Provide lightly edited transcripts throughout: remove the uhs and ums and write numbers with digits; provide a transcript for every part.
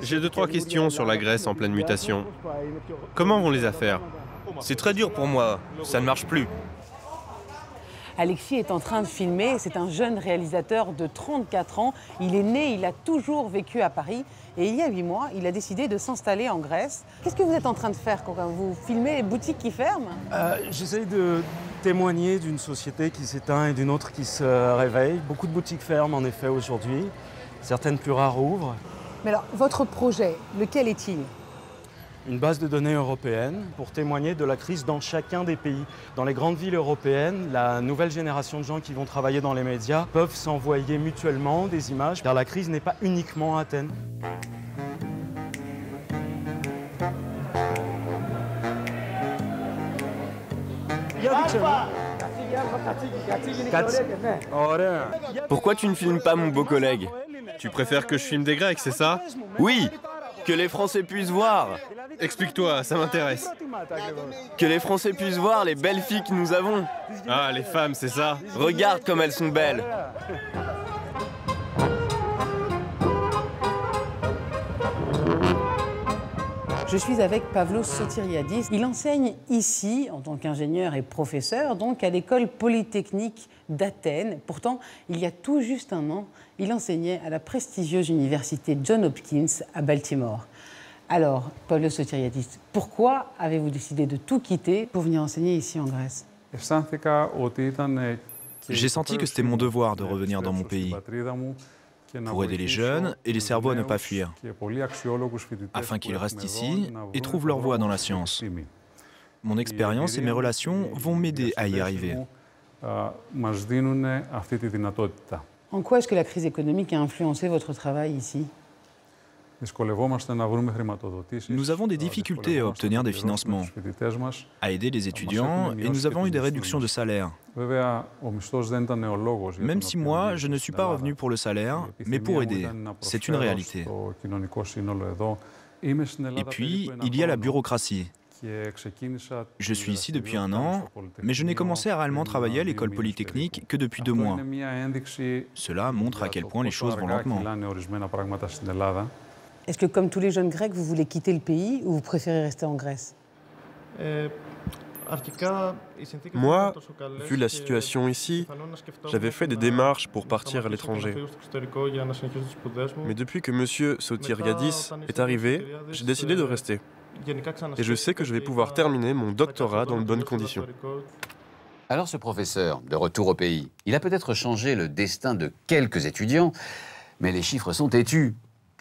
J'ai deux, trois questions sur la Grèce en pleine mutation. Comment vont les affaires? C'est très dur pour moi, ça ne marche plus. Alexis est en train de filmer, c'est un jeune réalisateur de 34 ans. Il est né, il a toujours vécu à Paris et il y a 8 mois, il a décidé de s'installer en Grèce. Qu'est-ce que vous êtes en train de faire quand vous filmez les boutiques qui ferment? J'essaye de témoigner d'une société qui s'éteint et d'une autre qui se réveille. Beaucoup de boutiques ferment en effet aujourd'hui, certaines plus rares ouvrent. Mais alors, votre projet, lequel est-il? Une base de données européenne pour témoigner de la crise dans chacun des pays. Dans les grandes villes européennes, la nouvelle génération de gens qui vont travailler dans les médias peuvent s'envoyer mutuellement des images, car la crise n'est pas uniquement à Athènes. Pourquoi tu ne filmes pas mon beau collègue? Tu préfères que je filme des Grecs, c'est ça? Oui, que les Français puissent voir. Explique-toi, ça m'intéresse. Que les Français puissent voir les belles filles que nous avons. Ah, les femmes, c'est ça? Regarde comme elles sont belles. Je suis avec Pavlos Sotiriadis. Il enseigne ici, en tant qu'ingénieur et professeur, donc à l'école polytechnique d'Athènes. Pourtant, il y a tout juste un an, il enseignait à la prestigieuse université Johns Hopkins à Baltimore. Alors, Pavlos Sotiriadis, pourquoi avez-vous décidé de tout quitter pour venir enseigner ici en Grèce? J'ai senti que c'était mon devoir de revenir dans mon pays pour aider les jeunes et les cerveaux à ne pas fuir, afin qu'ils restent ici et trouvent leur voie dans la science. Mon expérience et mes relations vont m'aider à y arriver. En quoi est-ce que la crise économique a influencé votre travail ici? Nous avons des difficultés à obtenir des financements, à aider les étudiants, et nous avons eu des réductions de salaire. Même si moi, je ne suis pas revenu pour le salaire, mais pour aider. C'est une réalité. Et puis, il y a la bureaucratie. Je suis ici depuis un an, mais je n'ai commencé à réellement travailler à l'école polytechnique que depuis 2 mois. Cela montre à quel point les choses vont lentement. Est-ce que, comme tous les jeunes Grecs, vous voulez quitter le pays ou vous préférez rester en Grèce? Moi, vu la situation ici, j'avais fait des démarches pour partir à l'étranger. Mais depuis que M. Sotiriadis est arrivé, j'ai décidé de rester. Et je sais que je vais pouvoir terminer mon doctorat dans de bonnes conditions. Alors ce professeur, de retour au pays, il a peut-être changé le destin de quelques étudiants, mais les chiffres sont têtus.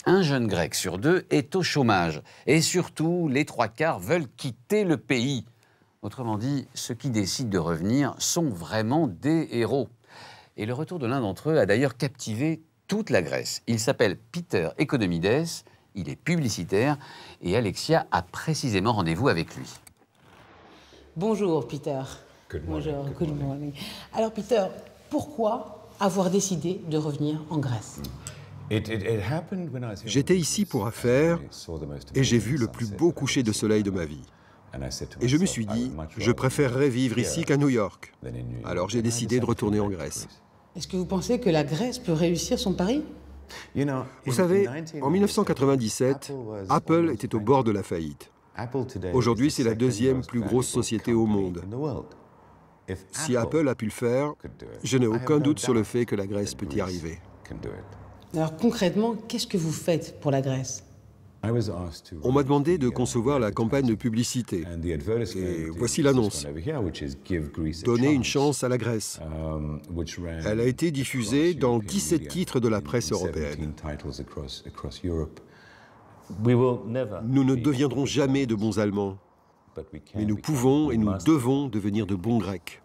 Un jeune Grec sur 2 est au chômage. Et surtout, les 3/4 veulent quitter le pays. Autrement dit, ceux qui décident de revenir sont vraiment des héros. Et le retour de l'un d'entre eux a d'ailleurs captivé toute la Grèce. Il s'appelle Peter Economides, il est publicitaire et Alexia a précisément rendez-vous avec lui. Bonjour Peter. Bonjour, good morning. Alors Peter, pourquoi avoir décidé de revenir en Grèce? J'étais ici pour affaires et j'ai vu le plus beau coucher de soleil de ma vie. Et je me suis dit, je préférerais vivre ici qu'à New York. Alors j'ai décidé de retourner en Grèce. Est-ce que vous pensez que la Grèce peut réussir son pari? Vous savez, en 1997, Apple était au bord de la faillite. Aujourd'hui, c'est la 2e plus grosse société au monde. Si Apple a pu le faire, je n'ai aucun doute sur le fait que la Grèce peut y arriver. Alors concrètement, qu'est-ce que vous faites pour la Grèce? On m'a demandé de concevoir la campagne de publicité. Et voici l'annonce. Donner une chance à la Grèce. Elle a été diffusée dans 17 titres de la presse européenne. Nous ne deviendrons jamais de bons Allemands, mais nous pouvons et nous devons devenir de bons Grecs.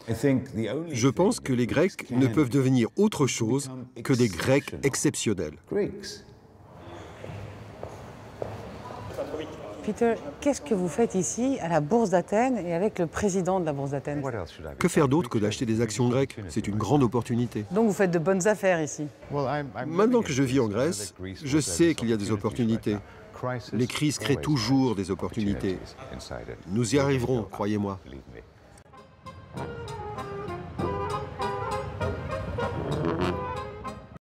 Je pense que les Grecs ne peuvent devenir autre chose que des Grecs exceptionnels. Peter, qu'est-ce que vous faites ici, à la Bourse d'Athènes et avec le président de la Bourse d'Athènes? Que faire d'autre que d'acheter des actions grecques? C'est une grande opportunité. Donc vous faites de bonnes affaires ici? Maintenant que je vis en Grèce, je sais qu'il y a des opportunités. Les crises créent toujours des opportunités. Nous y arriverons, croyez-moi.